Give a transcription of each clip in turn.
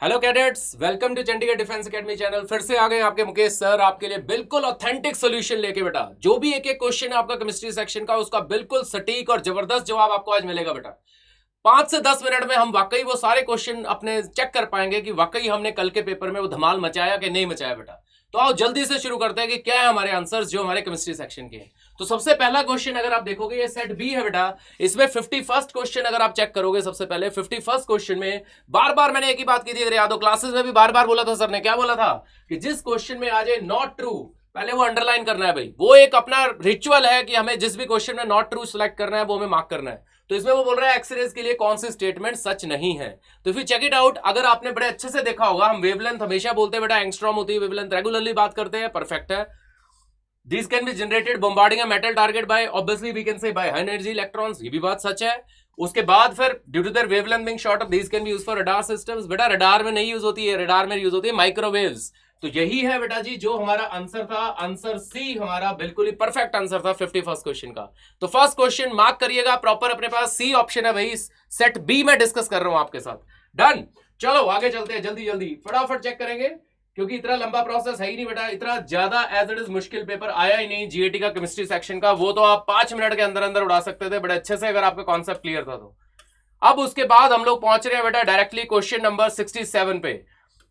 Hello cadets, welcome to Chandigarh Defence Academy channel. फिर से आ गए आपके मुकेश सर आपके लिए बिल्कुल ऑथेंटिक सोल्यूशन लेके बेटा। जो भी एक एक क्वेश्चन है आपका केमिस्ट्री सेक्शन का, उसका बिल्कुल सटीक और जबरदस्त जवाब आपको आज मिलेगा बेटा। 5 से 10 मिनट में हम वाकई वो सारे क्वेश्चन अपने चेक कर पाएंगे कि वाकई हमने कल के पेपर में वो धमाल मचाया कि नहीं मचाया बेटा। तो आओ जल्दी से शुरू करते हैं कि क्या है हमारे आंसर्स जो हमारे केमिस्ट्री सेक्शन के हैं। तो सबसे पहला क्वेश्चन अगर आप देखोगे ये सेट बी है बेटा। इसमें 51st क्वेश्चन अगर आप चेक करोगे, सबसे पहले 51st क्वेश्चन में बार बार मैंने एक ही बात की थी, अगर याद हो क्लासेस में भी बार बार बोला था सर ने, क्या बोला था कि जिस क्वेश्चन में आ जाए नॉट ट्रू पहले वो अंडरलाइन करना है भाई। वो एक अपना रिचुअल है कि हमें जिस भी क्वेश्चन में नॉट ट्रू सिलेक्ट करना है वो हमें मार्क करना है। तो इसमें वो बोल रहा है एक्सरेज के लिए कौन सी स्टेटमेंट सच नहीं है। तो फिर चेक इट आउट। अगर आपने बड़े अच्छे से देखा होगा, हम वेवलेंथ हमेशा बोलते हैं बेटा एंगस्ट्रॉम होती है वेवलेंथ, रेगुलरली बात करते हैं, परफेक्ट है। These can be generated bombarding a metal target by obviously we can say by high energy electrons, ये भी बात सच है। उसके बाद फिर due to their wavelength being shorter these can be used for radar systems। बेटा radar में नहीं यूज होती है, रडार में यूज होती है माइक्रोवेव्स। तो यही है बेटा जी जो हमारा आंसर था। आंसर सी हमारा बिल्कुल ही परफेक्ट आंसर था 51st क्वेश्चन का। तो फर्स्ट क्वेश्चन मार्क करिएगा प्रॉपर, अपने पास सी ऑप्शन है भाई। सेट बी में डिस्कस कर रहा हूं आपके साथ। डन, चलो आगे चलते हैं, जल्दी जल्दी फटाफट चेक करेंगे क्योंकि इतना लंबा प्रोसेस है ही नहीं बेटा। इतना ज्यादा एज इट इज मुश्किल पेपर आया ही नहीं जीएटी का केमिस्ट्री सेक्शन का। वो तो आप 5 मिनट के अंदर अंदर उड़ा सकते थे बड़े अच्छे से अगर आपका कॉन्सेप्ट क्लियर था तो। अब उसके बाद हम लोग पहुंच रहे हैं बेटा डायरेक्टली क्वेश्चन नंबर 67 पे।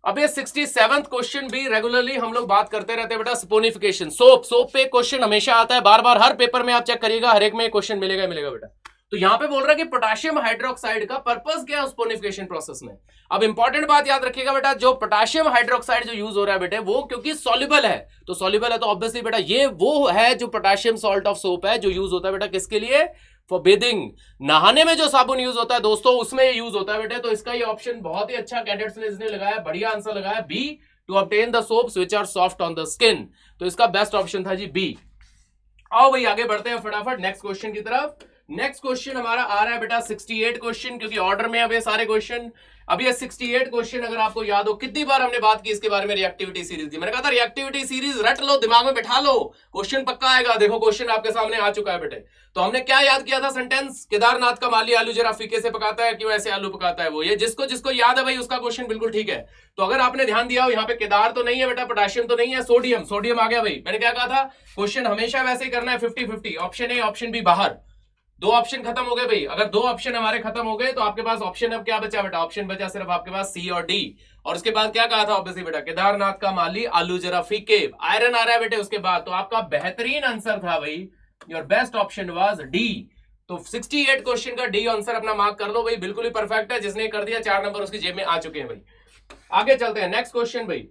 अब ये 67th क्वेश्चन भी रेगुलरली हम लोग बात करते रहते हैं बेटा, सपोनिफिकेशन। सोप पे क्वेश्चन हमेशा आता है बार बार, हर पेपर में आप चेक करिएगा, हर एक में क्वेश्चन मिलेगा मिलेगा बेटा। तो यहां पे बोल रहा है कि पोटेशियम हाइड्रोक्साइड का पर्पस क्या है उस सपोनिफिकेशन प्रोसेस में। अब इंपॉर्टेंट बात याद रखिएगा बेटा, जो पोटेशियम हाइड्रोक्साइड जो यूज हो रहा है बेटे वो क्योंकि सॉल्युबल है, तो सॉल्युबल है तो ऑब्वियसली बेटा ये वो है जो पोटेशियम सॉल्ट ऑफ सोप है जो यूज होता है बेटा किसके लिए, फॉर बेदिंग। नहाने में जो साबुन यूज होता है दोस्तों उसमें ये यूज होता है बेटे। तो इसका ये ऑप्शन बहुत ही अच्छा कैडेट्स ने इसने लगाया, बढ़िया आंसर लगाया B, to obtain the soaps which are soft on the skin. तो इसका बेस्ट ऑप्शन था जी बी। आओ भाई आगे बढ़ते हैं फटाफट नेक्स्ट क्वेश्चन की तरफ। नेक्स्ट क्वेश्चन हमारा आ रहा है बेटा 68 क्वेश्चन, क्योंकि ऑर्डर में अब ये सारे क्वेश्चन। अब ये 68 क्वेश्चन अगर आपको याद हो, कितनी बार हमने बात की इसके बारे में, रिएक्टिविटी सीरीज की। मैंने कहा था रिएक्टिविटी सीरीज रट लो, दिमाग में बैठा लो, क्वेश्चन पक्का आएगा। देखो क्वेश्चन आपके सामने आ चुका है बेटे। तो हमने क्या याद किया था सेंटेंस, केदारनाथ का माली आलू जरा फीके से पकाता है, क्यों ऐसे आलू पकाता है वो। ये जिसको जिसको याद है भाई उसका क्वेश्चन बिल्कुल ठीक है। तो अगर आपने ध्यान दिया हो यहाँ पे केदार तो नहीं है बेटा, पोटेशियम तो नहीं है, सोडियम, सोडियम आ गया भाई। मैंने क्या कहा था, क्वेश्चन हमेशा वैसे ही करना है 50-50, ऑप्शन ए ऑप्शन बी बाहर। दो ऑप्शन खत्म हो गए भाई। अगर दो ऑप्शन हमारे खत्म हो गए तो आपके पास ऑप्शन अब क्या बचा बेटा, ऑप्शन बचा सिर्फ आपके पास सी और डी। और उसके बाद क्या कहा था ऑब्वियसली बेटा, केदारनाथ का माली आलू जरा फीके, आयरन आ रहा है बेटे उसके बाद। तो आपका बेहतरीन आंसर था भाई, your best option was D. तो 68 क्वेश्चन का डी आंसर अपना मार्क कर लो भाई, बिल्कुल ही परफेक्ट है। जिसने कर दिया 4 नंबर उसकी जेब में आ चुके हैं भाई। आगे चलते हैं नेक्स्ट क्वेश्चन भाई,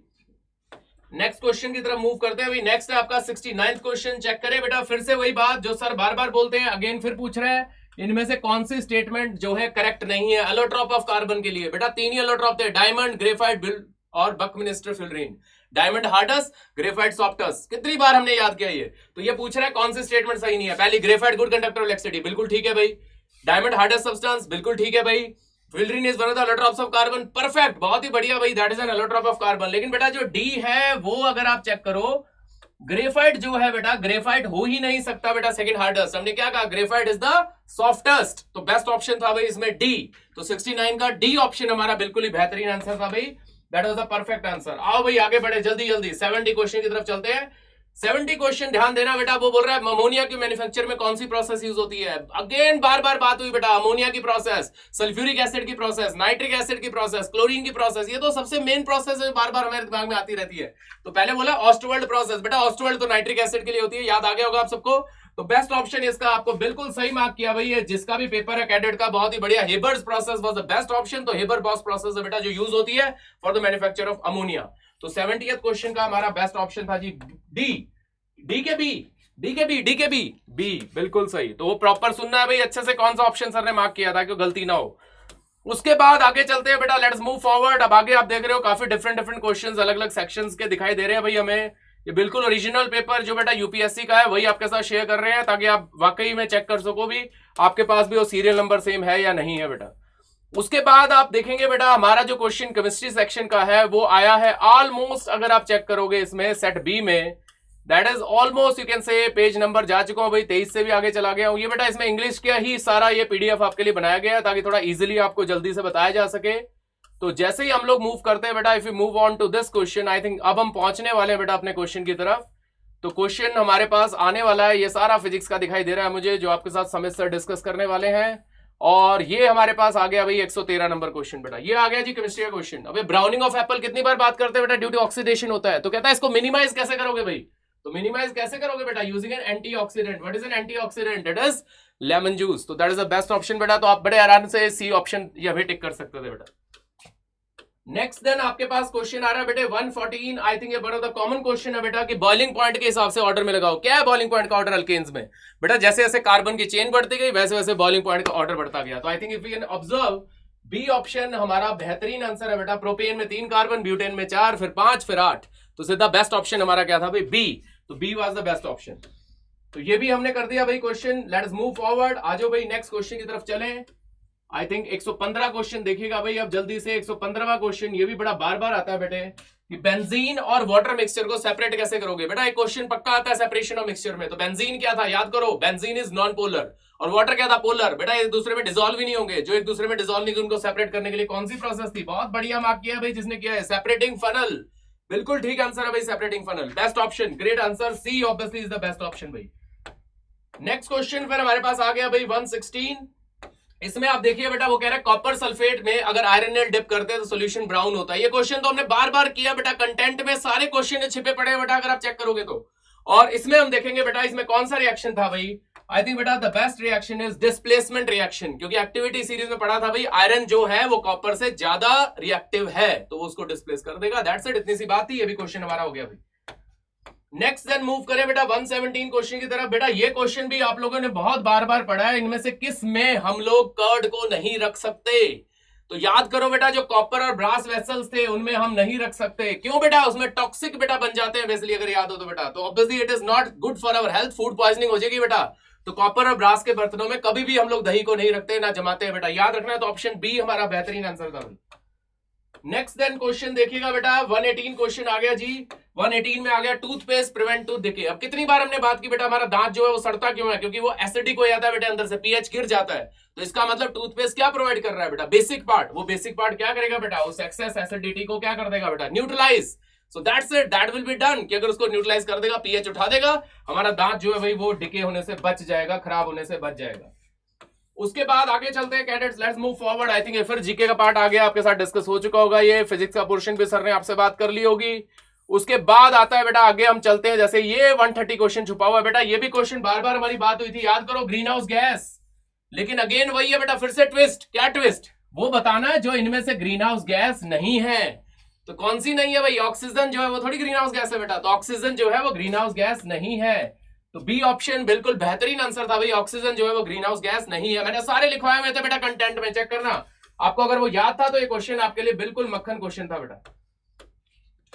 नेक्स्ट क्वेश्चन की तरफ मूव करते हैं भाई। नेक्स्ट है आपका 69th क्वेश्चन। चेक करें बेटा, फिर से वही बात जो सर बार बार बोलते हैं, अगेन फिर पूछ रहे हैं इनमें से कौन सी स्टेटमेंट जो है करेक्ट नहीं है एलोट्रॉप ऑफ कार्बन के लिए। बेटा 3 ही एलोट्रॉप थे, डायमंड, ग्रेफाइट और buckminster fullerene. Diamond hardest, graphite softest. कितनी बार हमने याद किया ये। तो ये पूछ रहा है कौन सी स्टेटमेंट सही नहीं है। पहली, graphite good conductor of electricity, बिल्कुल ठीक है भाई। डायमंड हार्डेस्ट सब्सटेंस, बिल्कुल ठीक है भाई। Fullerene is one of the allotropes of carbon, perfect, बहुत ही बढ़िया भाई, that is an allotrope of carbon. लेकिन बेटा जो डी है वो अगर आप चेक करो, ग्रेफाइट जो है बेटा, ग्रेफाइट हो ही नहीं सकता बेटा सेकंड हार्डेस्ट। हमने क्या कहा, ग्रेफाइट इज द सॉफ्टेस्ट। तो बेस्ट ऑप्शन था भाई इसमें डी। तो 69 का डी ऑप्शन हमारा बिल्कुल ही बेहतरीन आंसर था भाई, that was the perfect answer. आओ भाई आगे बढ़े जल्दी जल्दी, 70 क्वेश्चन की तरफ चलते हैं। 70 क्वेश्चन ध्यान देना बेटा, वो बोल रहा है अमोनिया की मैन्युफैक्चर में कौन सी प्रोसेस यूज होती है। अगेन बार बार बात हुई बेटा, अमोनिया की प्रोसेस, सल्फ्यूरिक एसिड की प्रोसेस, नाइट्रिक एसिड की प्रोसेस, क्लोरीन की प्रोसेस, ये तो सबसे मेन प्रोसेस है, बार बार हमारे दिमाग में आती रहती है। तो पहले बोला ऑस्टवर्ल्ड प्रोसेस, बेटा ऑस्टवर्ल्ड तो नाइट्रिक एसिड के लिए होती है, याद आ गया होगा आप सबको। तो बेस्ट ऑप्शन इसका आपको बिल्कुल सही मार्क किया भाई। ये जिसका भी पेपर है कैडेट का बहुत ही बढ़िया, Haber's process was the best option. तो हेबर बॉस प्रोसेस है बेटा जो यूज होती है for the manufacture of ammonia. तो 70th क्वेश्चन का हमारा बेस्ट ऑप्शन था जी डी। डी के बी बी बिल्कुल सही। तो वो प्रॉपर सुनना है भाई अच्छे से, कौन सा ऑप्शन सर ने मार्क किया था, क्यों गलती ना हो। उसके बाद आगे चलते हैं बेटा, लेट्स मूव फॉरवर्ड। अब आगे आप देख रहे हो काफी डिफरेंट क्वेश्चंस अलग अलग सेक्शंस के दिखाई दे रहे हैं भाई हमें। ये बिल्कुल ओरिजिनल पेपर जो बेटा यूपीएससी का है वही आपके साथ शेयर कर रहे हैं, ताकि आप वाकई में चेक कर सको भी आपके पास भी वो सीरियल नंबर सेम है या नहीं है बेटा। उसके बाद आप देखेंगे बेटा हमारा जो क्वेश्चन केमिस्ट्री सेक्शन का है वो आया है ऑलमोस्ट, अगर आप चेक करोगे इसमें सेट बी में, that is almost you can say page number जा चुका हूं भाई, 23 से भी आगे चला गया हूं। ये बेटा इसमें इंग्लिश का ही सारा ये पीडीएफ आपके लिए बनाया गया है ताकि थोड़ा इजीली आपको जल्दी से बताया जा सके। तो जैसे ही हम लोग मूव करते हैं बेटा, if you move on to this question, I think अब हम पहुंचने वाले हैं बेटा अपने क्वेश्चन की तरफ। तो क्वेश्चन हमारे पास आने वाला है, ये सारा फिजिक्स का दिखाई दे रहा है मुझे, जो आपके साथ समित सर डिस्कस करने वाले हैं। और ये हमारे पास आ गया भाई 113 नंबर क्वेश्चन बेटा, ये आ गया जी केमिस्ट्री का क्वेश्चन। अबे ब्राउनिंग ऑफ एप्पल कितनी बार बात करते हैं बेटा, ड्यू टू ऑक्सीडेशन होता है। तो कहता है इसको मिनिमाइज कैसे करोगे भाई, तो मिनिमाइज कैसे करोगे बेटा, using an antioxidant. What is an antioxidant? It is lemon juice. तो that is the best option बेटा। तो आप बड़े आराम से सी ऑप्शन ये भी टिक कर सकते थे बेटा। नेक्स्ट देन आपके पास क्वेश्चन आ रहा है बेटे 114। आई थिंक ये one of the common question है बेटा कि बॉइलिंग पॉइंट के हिसाब से ऑर्डर में लगाओ। क्या है बॉइलिंग पॉइंट का ऑर्डर अल्केन्स में बेटा? जैसे जैसे कार्बन की चेन बढ़ती गई वैसे वैसे बॉइलिंग पॉइंट का ऑर्डर बढ़ता गया। तो I think if you can observe, B option हमारा बेहतरीन आंसर है बेटा। प्रोपेन में 3 कार्बन, ब्यूटेन में 4, फिर 5, फिर 8। तो सीधा बेस्ट ऑप्शन हमारा क्या था भाई? बी। तो B was the best option. तो ये भी हमने कर दिया भाई question. Let us move forward. आ जाओ भाई नेक्स्ट क्वेश्चन की तरफ चलें। आई थिंक 115 क्वेश्चन देखिएगा भाई अब जल्दी से। 115वां क्वेश्चन, ये भी बड़ा बार बार आता है बेटे कि बेंजीन और वाटर मिक्सचर को सेपरेट कैसे करोगे बेटा। एक क्वेश्चन पक्का आता है सेपरेशन ऑफ मिक्सचर में। तो बेंजीन क्या था याद करो, बेंजीन इज नॉन पोलर, और वाटर क्या था? पोलर। बेटा एक दूसरे में डिसॉल्व ही नहीं होंगे। जो एक दूसरे में डिसॉल्व नहीं, उनको सेपरेट करने के लिए कौन सी प्रोसेस थी? बहुत बढ़िया मार्क किया भाई जिसने किया है, सेपरेटिंग फनल। बिल्कुल ठीक आंसर है भाई, separating funnel. Best option, great answer. C obviously is the best option भाई। नेक्स्ट क्वेश्चन फिर हमारे पास आ गया भाई 116। इसमें आप देखिए बेटा, वो कह रहा है कॉपर सल्फेट में अगर आयरन नेल डिप करते हैं तो सॉल्यूशन ब्राउन होता है। ये क्वेश्चन तो हमने बार बार किया बेटा, कंटेंट में सारे क्वेश्चन छिपे पड़े हैं बेटा अगर आप चेक करोगे तो। और इसमें हम देखेंगे बेटा इसमें कौन सा रिएक्शन था भाई। आई थिंक बेटा the best reaction is displacement reaction, क्योंकि एक्टिविटी सीरीज में पढ़ा था भाई आयरन जो है वो कॉपर से ज्यादा रिएक्टिव है, तो वो उसको डिस्प्लेस कर देगा। दैट्स इट, इतनी सी बात थी। ये भी क्वेश्चन हमारा हो गया भाई। नेक्स्ट देन मूव करें बेटा 117 क्वेश्चन की तरफ। बेटा ये क्वेश्चन भी आप लोगों ने बहुत बार बार पढ़ा है। इनमें से किस में हम लोग कर्ड को नहीं रख सकते? तो याद करो बेटा, जो कॉपर और ब्रास वेसल्स थे उनमें हम नहीं रख सकते। क्यों बेटा? उसमें टॉक्सिक बेटा बन जाते हैं बेसिकली, अगर याद हो तो बेटा। तो obviously it is not good for our health, food poisoning हो जाएगी बेटा। तो कॉपर और ब्रास के बर्तनों में कभी भी हम लोग दही को नहीं रखते, ना जमाते हैं बेटा, याद रखना है। तो ऑप्शन बी हमारा बेहतरीन आंसर था। नेक्स्ट देन क्वेश्चन देखिएगा बेटा 118 क्वेश्चन आ गया जी। 118 में आ गया टूथपेस्ट प्रिवेंट टूथ डिके। अब कितनी बार हमने बात की बेटा, हमारा दांत जो है वो सड़ता क्यों है? क्योंकि वो एसिडिक हो जाता है बेटा, अंदर से पीएच गिर जाता है। तो इसका मतलब टूथपेस्ट क्या प्रोवाइड कर रहा है बेटा? Basic part. वो बेसिक पार्ट क्या करेगा बेटा? उस एक्सेस एसिडिटी को क्या कर देगा बेटा? Neutralise. So that's it, that will be done कि अगर उसको न्यूट्रलाइज कर देगा, पीएच उठा देगा, हमारा दांत जो है भाई वो डिके होने से बच जाएगा, खराब होने से बच जाएगा। उसके बाद आगे चलते हैं cadets, let's move forward. I think फिर जीके का पार्ट आ गया, आपके साथ डिस्कस हो चुका होगा। ये फिजिक्स का पोर्शन भी सर ने आपसे बात कर ली होगी। उसके बाद आता है बेटा, आगे हम चलते हैं। जैसे ये 130 क्वेश्चन छुपा हुआ है बेटा, ये भी क्वेश्चन बार बार हमारी बात हुई थी, याद करो, ग्रीन हाउस गैस। लेकिन अगेन वही है बेटा, फिर से ट्विस्ट। क्या ट्विस्ट? वो बताना है जो इनमें से ग्रीन हाउस गैस नहीं है। तो कौन सी नहीं है भाई? ऑक्सीजन जो है वो थोड़ी ग्रीन हाउस गैस है बेटा। तो ऑक्सीजन जो है वो ग्रीन हाउस गैस नहीं है। तो बी ऑप्शन बिल्कुल बेहतरीन आंसर था भाई। ऑक्सीजन जो है वो ग्रीन हाउस गैस नहीं है। मैंने सारे लिखवाए हुए थे बेटा कंटेंट में, चेक करना। आपको अगर वो याद था तो ये क्वेश्चन आपके लिए बिल्कुल मक्खन क्वेश्चन था बेटा।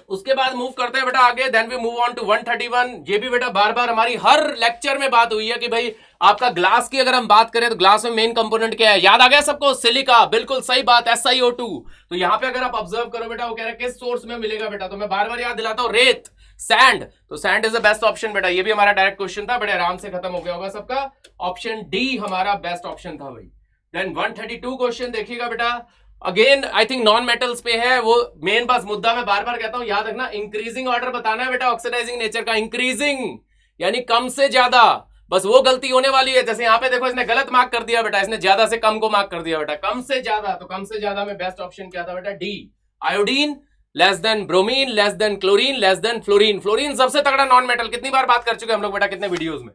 उसके बाद मूव करते हैं बेटा आगे। Then we move on to 131। ये भी बेटा बार बार हमारी हर लेक्चर में बात हुई है कि भाई आपका ग्लास की अगर हम बात करें तो ग्लास में मेन कंपोनेंट क्या है? याद आ गया सबको? सिलिका। बिल्कुल सही बात, SiO2। तो यहां पे अगर आप ऑब्जर्व करो बेटा, वो कह रहा है किस सोर्स में मिलेगा बेटा? तो मैं बार बार याद दिलाता हूं, रेत, सैंड। तो sand is the best option बेटा। ये भी हमारा डायरेक्ट क्वेश्चन था, बड़े आराम से खत्म हो गया होगा सबका। ऑप्शन डी हमारा बेस्ट ऑप्शन था भाई। देन 132 क्वेश्चन देखिएगा बेटा, again I think non metals पे है। वो मेन बस मुद्दा मैं बार बार कहता हूं, याद रखना, इंक्रीजिंग ऑर्डर बताना है बेटा ऑक्सीडाइजिंग नेचर का। इंक्रीजिंग यानी कम से ज्यादा, बस वो गलती होने वाली है। जैसे यहाँ पे देखो, इसने गलत मार्क कर दिया बेटा, इसने ज्यादा से कम को मार्क कर दिया बेटा, कम से ज्यादा। तो कम से ज्यादा में बेस्ट ऑप्शन क्या था बेटा? D, iodine, less than bromine, less than chlorine, less than fluorine. Fluorine सबसे तगड़ा नॉन मेटल, कितनी बार बात कर चुके हम लोग बेटा, कितने वीडियोस में।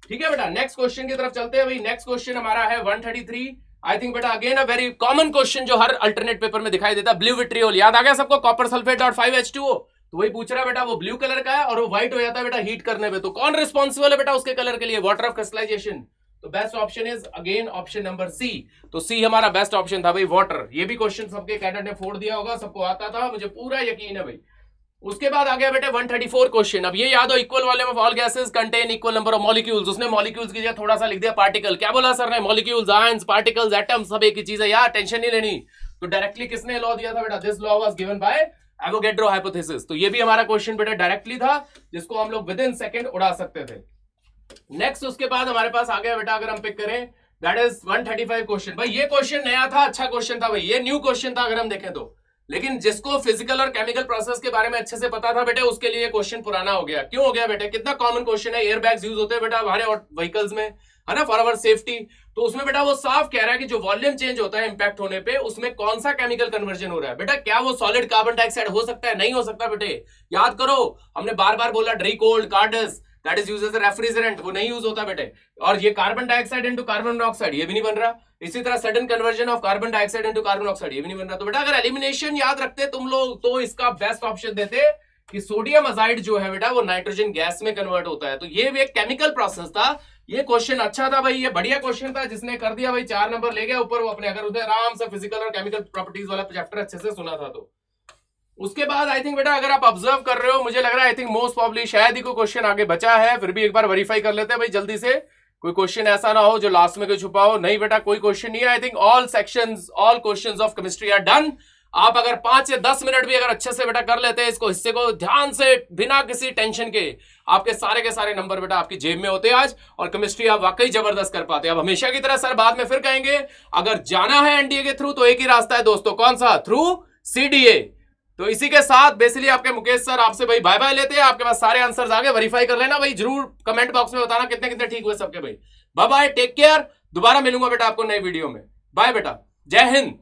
ठीक है बेटा, नेक्स्ट क्वेश्चन की तरफ चलते हैं भाई। नेक्स्ट क्वेश्चन हमारा है 133। आई थिंक बेटा again a very common question जो हर अल्टरनेट पेपर में दिखाई देता है, ब्लू विट्रियोल। याद आ गया सबको? कॉपर सल्फेट और 5H2O। तो वही पूछ रहा है बेटा, वो ब्लू कलर का है और वो व्हाइट हो जाता है बेटा हीट करने पे। तो कौन रिस्पॉन्सिबल है बेटा उसके कलर के लिए? Water of crystallisation. तो best option is again option number C. तो सी हमारा बेस्ट ऑप्शन था भाई, वाटर। ये भी क्वेश्चन सबके कैडेट ने फोड़ दिया होगा, सबको आता था, मुझे पूरा यकीन है भाई। उसके बाद आ गया बेटे 134 क्वेश्चन। अब ये याद हो, equal volume of all gases contain equal number of molecules. उसने मॉलिक्यूल्स की जगह थोड़ा सा लिख दिया पार्टिकल। क्या बोला सर ने? मॉलिक्यूल्स, आयंस, पार्टिकल्स, एटम्स, सब एक ही चीज है यार, टेंशन नहीं लेनी। तो डायरेक्टली किसने लॉ दिया था बेटा? This law was given by Avogadro hypothesis. तो ये भी हमारा क्वेश्चन बेटा डायरेक्टली था, जिसको हम लोग विद इन सेकंड उड़ा सकते थे। नेक्स्ट उसके बाद हमारे पास आ गया बेटा, अगर हम पिक करें दैट इज 135 क्वेश्चन। भाई ये क्वेश्चन नया था, अच्छा क्वेश्चन था भाई, ये न्यू क्वेश्चन था अगर हम देखें तो। लेकिन जिसको फिजिकल और केमिकल प्रोसेस के बारे में अच्छे से पता था बेटे, उसके लिए क्वेश्चन पुराना हो गया। क्यों हो गया बेटे? कितना कॉमन क्वेश्चन है, एयर बैग्स यूज होते हैं बेटा हमारे व्हीकल्स में, है ना, फॉर अवर सेफ्टी। तो उसमें बेटा वो साफ कह रहा है कि जो वॉल्यूम चेंज होता है इंपैक्ट होने पे, उसमें कौन सा केमिकल कन्वर्जन हो रहा है बेटा। क्या वो सॉलिड कार्बन डाइऑक्साइड हो सकता है? नहीं हो सकता बेटे, याद करो। हमने बार बार बोला ड्रीकोल्ड, कार्डस, that is used as a refrigerant, वो नहीं यूज होता बेटे। और ये carbon dioxide into carbon monoxide, ये भी नहीं बन रहा। इसी तरह sudden conversion of carbon dioxide into carbon oxide, ये भी नहीं बन रहा। तो बेटा अगर एलिमिनेशन याद रखते तुम लोग, तो इसका बेस्ट ऑप्शन देते कि सोडियम अजाइड जो है बेटा वो नाइट्रोजन गैस में कन्वर्ट होता है। तो ये भी एक केमिकल प्रोसेस था। ये क्वेश्चन अच्छा था भाई, ये बढ़िया क्वेश्चन था, जिसने कर दिया भाई 4 नंबर ले गया ऊपर वो अपने। अगर उसने आराम से फिजिकल और केमिकल प्रॉपर्टीज वाला चैप्टर अच्छे से सुना था तो। उसके बाद आई थिंक बेटा अगर आप ऑब्जर्व कर रहे हो, मुझे लग रहा है आई थिंक मोस्ट प्रॉब्ली शायद ही कोई क्वेश्चन आगे बचा है। फिर भी एक बार वेरीफाई कर लेते हैं भाई जल्दी से, कोई क्वेश्चन ऐसा ना हो जो लास्ट में कोई छुपा हो। नहीं बेटा कोई क्वेश्चन नहीं है। I think all sections, all questions of chemistry are done. आप अगर 5 या 10 मिनट भी अगर अच्छे से बेटा कर लेते हैं इसको, हिस्से को ध्यान से, बिना किसी टेंशन के, आपके सारे नंबर बेटा आपकी जेब में होते आज, और केमिस्ट्री आप वाकई जबरदस्त कर पाते हैं। अब हमेशा की तरह सर बाद में फिर कहेंगे, अगर जाना है एनडीए के थ्रू तो एक ही रास्ता है दोस्तों, कौन सा? Through CDA. तो इसी के साथ बेसिकली आपके मुकेश सर आपसे भाई बाय बाय लेते हैं। आपके पास सारे आंसर्स आ गए, वेरीफाई कर लेना भाई, जरूर कमेंट बॉक्स में बताना कितने कितने ठीक हुए सबके भाई। बाय बाय, टेक केयर, दोबारा मिलूंगा बेटा आपको नई वीडियो में। बाय बेटा, जय हिंद।